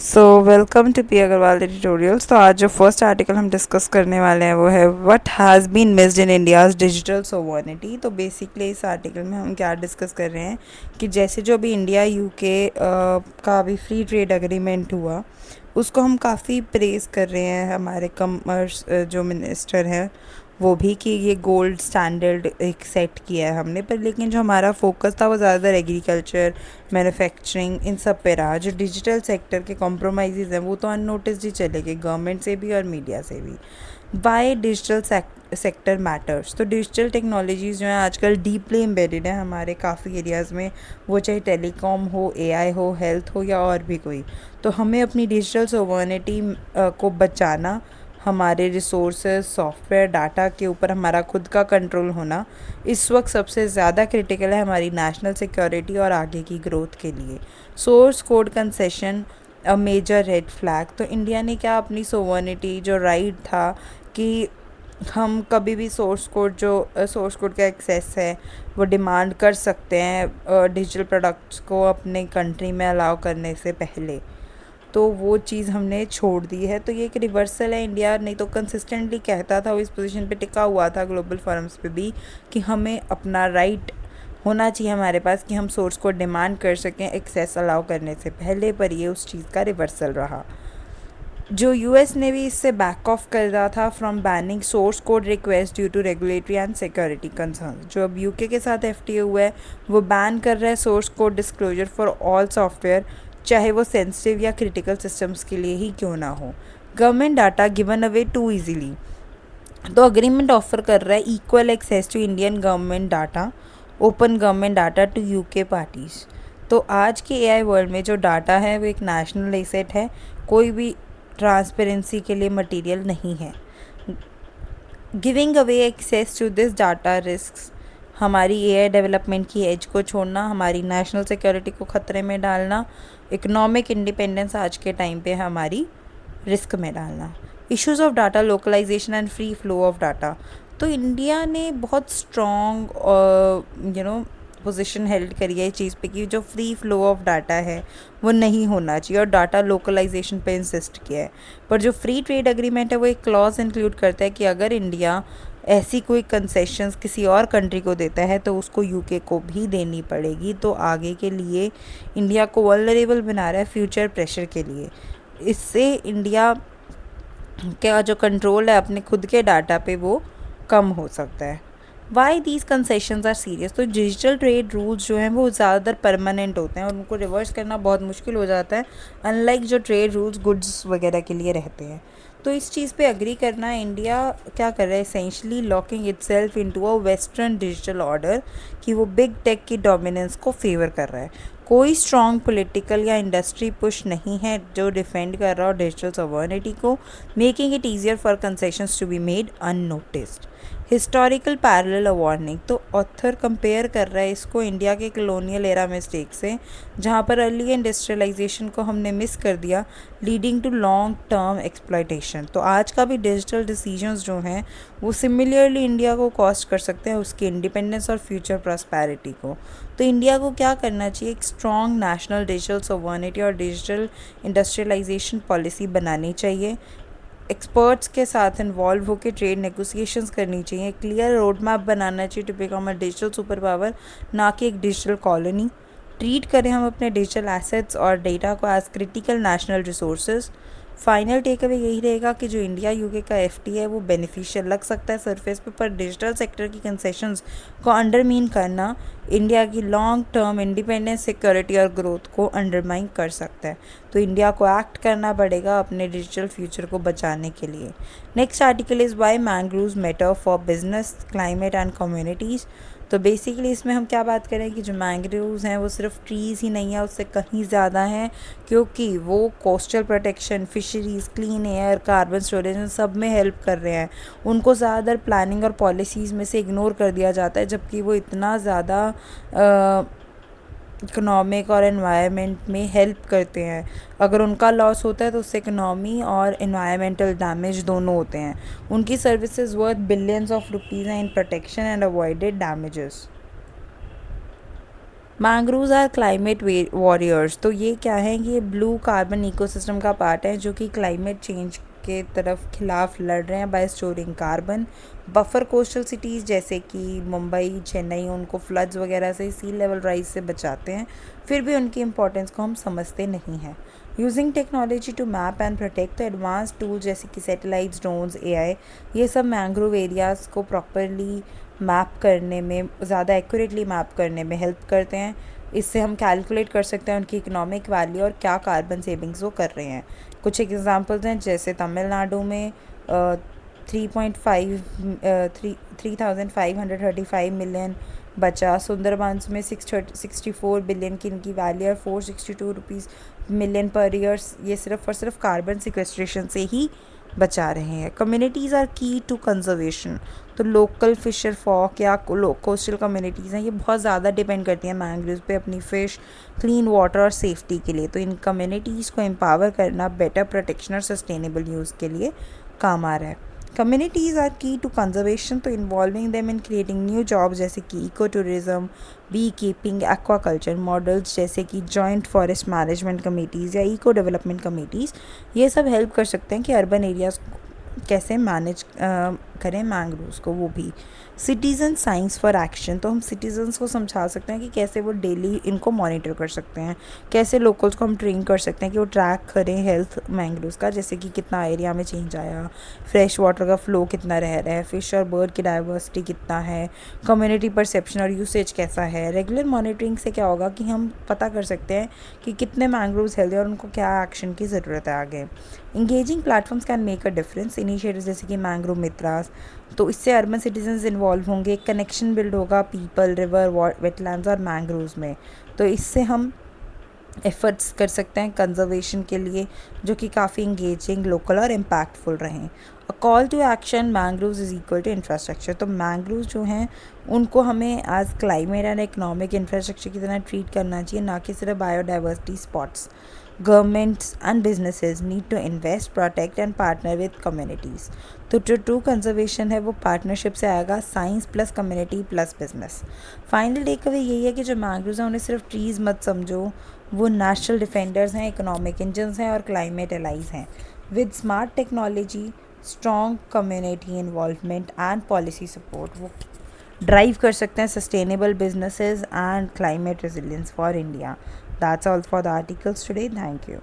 So welcome to P Agarwal editorials. तो आज जो फर्स्ट आर्टिकल हम डिस्कस करने वाले हैं वो है what has been missed in India's digital sovereignty. तो बेसिकली इस आर्टिकल में हम क्या डिस्कस कर रहे हैं कि जैसे जो भी इंडिया यूके का अभी फ्री ट्रेड एग्रीमेंट हुआ उसको हम काफ़ी प्रेज़ कर रहे हैं, हमारे कमर्स जो मिनिस्टर हैं वो भी, कि ये गोल्ड स्टैंडर्ड एक सेट किया है हमने। पर लेकिन जो हमारा फोकस था वो ज़्यादातर एग्रीकल्चर, मैन्युफैक्चरिंग, इन सब पे रहा। जो डिजिटल सेक्टर के कॉम्प्रोमाइज़ हैं वो तो अननोटिस्ड ही चले गए गवर्नमेंट से भी और मीडिया से भी। Why digital sector matters. तो डिजिटल टेक्नोलॉजीज़ जो हैं आजकल डीपली एम्बेडेड है हमारे काफ़ी एरियाज़ में, वो चाहे टेलीकॉम हो, एआई हो, हेल्थ हो या और भी कोई। तो हमें अपनी डिजिटल सोवर्निटी को बचाना, हमारे रिसोर्सेज, सॉफ्टवेयर, डाटा के ऊपर हमारा खुद का कंट्रोल होना इस वक्त सबसे ज़्यादा क्रिटिकल है हमारी नेशनल सिक्योरिटी और आगे की ग्रोथ के लिए। Source code concession a major red flag. तो इंडिया ने क्या अपनी सोवर्निटी, जो राइट था कि हम कभी भी सोर्स कोड का एक्सेस है वो डिमांड कर सकते हैं डिजिटल प्रोडक्ट्स को अपने कंट्री में अलाउ करने से पहले, तो वो चीज़ हमने छोड़ दी है। तो ये एक रिवर्सल है। इंडिया नहीं तो कंसिस्टेंटली कहता था, वो इस पोजीशन पे टिका हुआ था ग्लोबल फोरम्स पे भी, कि हमें अपना राइट होना चाहिए हमारे पास कि हम सोर्स को डिमांड कर सकें एक्सेस अलाउ करने से पहले, पर ये उस चीज़ का रिवर्सल रहा। जो यूएस ने भी इससे बैक ऑफ कर रहा था from banning source code request due to regulatory and security concern. जो अब यूके के साथ एफटीए हुआ है वो बैन कर रहा है source code disclosure for all software, चाहे वो सेंसिटिव या क्रिटिकल सिस्टम्स के लिए ही क्यों ना हो। Government data given away too easily. तो अग्रीमेंट ऑफर कर रहा है equal access to Indian government data, open government data to UK parties. तो आज के एआई वर्ल्ड में जो डाटा है वो एक नेशनल एसेट है, कोई भी ट्रांसपेरेंसी के लिए मटेरियल नहीं है। Giving away access to this data risks हमारी एआई डेवलपमेंट की एज को छोड़ना, हमारी नेशनल सिक्योरिटी को ख़तरे में डालना, इकोनॉमिक इंडिपेंडेंस आज के टाइम पे हमारी रिस्क में डालना। Issues of data localisation and free flow of data. तो इंडिया ने बहुत स्ट्रॉन्ग पोजीशन हेल्ड करी है इस चीज़ पे कि जो फ्री फ्लो ऑफ डाटा है वो नहीं होना चाहिए, और डाटा लोकलाइजेशन पे इंसिस्ट किया है। पर जो फ्री ट्रेड एग्रीमेंट है वो एक क्लॉज इंक्लूड करता है कि अगर इंडिया ऐसी कोई कंसेशंस किसी और कंट्री को देता है तो उसको यूके को भी देनी पड़ेगी। तो आगे के लिए इंडिया को वल्नरेबल बना रहा है फ्यूचर प्रेशर के लिए। इससे इंडिया का जो कंट्रोल है अपने खुद के डाटा पे वो कम हो सकता है। Why these concessions are serious. तो डिजिटल ट्रेड रूल्स जो हैं वो ज़्यादातर परमानेंट होते हैं और उनको रिवर्स करना बहुत मुश्किल हो जाता है, अनलाइक जो ट्रेड रूल्स गुड्स वगैरह के लिए रहते हैं। तो इस चीज़ पे अग्री करना, इंडिया क्या कर रहा है, essentially locking itself into a western digital order, कि वो बिग टेक की डोमिनेंस को फेवर कर रहा है। कोई स्ट्रॉन्ग पॉलिटिकल या इंडस्ट्री पुश नहीं है जो डिफेंड कर रहा हो डिजिटल सॉवरेनिटी को, making it easier for concessions to be made unnoticed. Historical parallel warning. तो ऑथर कंपेयर कर रहा है इसको इंडिया के कॉलोनियल एरा मिस्टेक से, जहाँ पर अर्ली इंडस्ट्रियलाइजेशन को हमने मिस कर दिया, leading to long term exploitation. तो आज का भी डिजिटल डिसीजंस जो हैं वो सिमिलरली इंडिया को कॉस्ट कर सकते हैं उसकी इंडिपेंडेंस और फ्यूचर प्रॉस्पेरिटी को। तो इंडिया को क्या करना चाहिए, एक स्ट्रॉन्ग नेशनल डिजिटल सॉवरेनिटी और डिजिटल इंडस्ट्रियलाइजेशन पॉलिसी बनानी चाहिए। एक्सपर्ट्स के साथ इन्वॉल्व होकर ट्रेड नेगोशिएशंस करनी चाहिए। क्लियर रोड मैप बनाना चाहिए to become a digital super power, ना कि एक डिजिटल कॉलोनी। ट्रीट करें हम अपने डिजिटल एसेट्स और डेटा को as critical national resources. Final take away यही रहेगा कि जो इंडिया यूके का एफटी है वो बेनिफिशियल लग सकता है सरफेस पे, पर डिजिटल सेक्टर की कंसेशंस को अंडरमीन करना इंडिया की लॉन्ग टर्म इंडिपेंडेंस, सिक्योरिटी और ग्रोथ को अंडरमाइन कर सकता है। तो इंडिया को एक्ट करना पड़ेगा अपने डिजिटल फ्यूचर को बचाने के लिए। Next article is why mangroves matter for business, climate and communities. तो बेसिकली इसमें हम क्या बात करें कि जो मैंग्रोव्स हैं वो सिर्फ ट्रीज़ ही नहीं है, उससे कहीं ज़्यादा हैं, क्योंकि वो coastal protection, fisheries, clean air, carbon storage इन सब में हेल्प कर रहे हैं। उनको ज़्यादातर प्लानिंग और पॉलिसीज़ में से इग्नोर कर दिया जाता है, जबकि वो इतना ज़्यादा इकोनॉमिक और एनवायरनमेंट में हेल्प करते हैं। अगर उनका लॉस होता है तो उससे इकोनॉमी और एनवायरमेंटल डैमेज दोनों होते हैं। उनकी services worth billions of rupees हैं in protection and avoided damages. Mangroves are climate warriors. तो ये क्या है, ये ब्लू कार्बन इकोसिस्टम का पार्ट है जो कि क्लाइमेट चेंज के तरफ खिलाफ लड़ रहे हैं bye storing carbon. Buffer coastal cities जैसे कि मुंबई, चेन्नई, उनको फ्लड्स वगैरह से, सी लेवल राइज से बचाते हैं, फिर भी उनकी इंपॉर्टेंस को हम समझते नहीं हैं। Using technology to map and protect, तो एडवांस टूल जैसे कि सैटेलाइट्स, ड्रोन्स, एआई, ये सब मैंग्रोव एरियाज़ को प्रॉपरली मैप करने में, ज़्यादा एक्यूरेटली मैप करने में हेल्प करते हैं। इससे हम कैलकुलेट कर सकते हैं उनकी इकोनॉमिक वैल्यू और क्या कार्बन सेविंग्स वो कर रहे हैं। कुछ एग्जांपल्स हैं, जैसे तमिलनाडु में 3,535 मिलियन बचा, सुंदरबंस में 664 बिलियन की इनकी वैल्यू है, 462 मिलियन पर ईयर, ये सिर्फ और सिर्फ कार्बन सिक्वेस्ट्रेशन से ही बचा रहे हैं। Communities are key to conservation, तो लोकल फिशर फॉक या कोस्टल कम्युनिटीज़ हैं, ये बहुत ज़्यादा डिपेंड करती हैं मैंग्रोव पे अपनी फ़िश, क्लीन वाटर और सेफ्टी के लिए। तो इन कम्युनिटीज़ को एम्पावर करना बेटर प्रोटेक्शन और सस्टेनेबल यूज़ के लिए काम आ रहा है। Communities are key to conservation, तो involving them in creating new jobs जैसे कि eco tourism, bee keeping, aquaculture models जैसे कि जॉइंट फॉरेस्ट मैनेजमेंट कमेटीज़ या इको डेवलपमेंट कमेटीज़, ये सब हेल्प कर सकते हैं कि अर्बन एरियाज़ कैसे मैनेज करें मैंग्रोव्स को। वो भी सिटीज़न साइंस फॉर एक्शन, तो हम सिटीजन्स को समझा सकते हैं कि कैसे वो डेली इनको मॉनिटर कर सकते हैं, कैसे लोकल्स को हम ट्रेन कर सकते हैं कि वो ट्रैक करें हेल्थ मैंग्रोव्स का, जैसे कि कितना एरिया में चेंज आया, फ्रेश वाटर का फ्लो कितना रह रहा है, फिश और बर्ड की डाइवर्सिटी कितना है, कम्युनिटी परसेप्शन और यूसेज कैसा है। रेगुलर मॉनिटरिंग से क्या होगा कि हम पता कर सकते हैं कि कितने मैंग्रोव्स हेल्दी और उनको क्या एक्शन की ज़रूरत है आगे। Engaging platforms can make a difference, initiative जैसे कि मैंग्रोव मित्रास, तो इससे अर्बन सिटीजन्स इन्वॉल्व होंगे, कनेक्शन बिल्ड होगा पीपल, रिवर, वेटलैंड्स और मैंग्रोव्स में। तो इससे हम एफर्ट्स कर सकते हैं कंजर्वेशन के लिए जो कि काफ़ी इंगेजिंग, लोकल और इम्पैक्टफुल रहें। A call to action, mangroves is equal to infrastructure, तो मैंग्रोव्स जो हैं उनको हमें as climate and economic infrastructure की तरह ट्रीट करना चाहिए, ना कि सिर्फ biodiversity spots. Governments and businesses need to invest, protect and partner with communities. तो जो ट्रू कंजर्वेशन है वो पार्टनरशिप से आएगा, science plus community plus business. Final take away यही है कि जो मैंग्रोव्स हैं उन्हें सिर्फ ट्रीज़ मत समझो, वो नेचुरल डिफेंडर्स हैं, इकोनॉमिक इंजन्स हैं और क्लाइमेट एलाइज हैं। With smart technology, strong community involvement and policy support, वो ड्राइव कर सकते हैं sustainable businesses and climate resilience for India. That's all for the articles today. Thank you.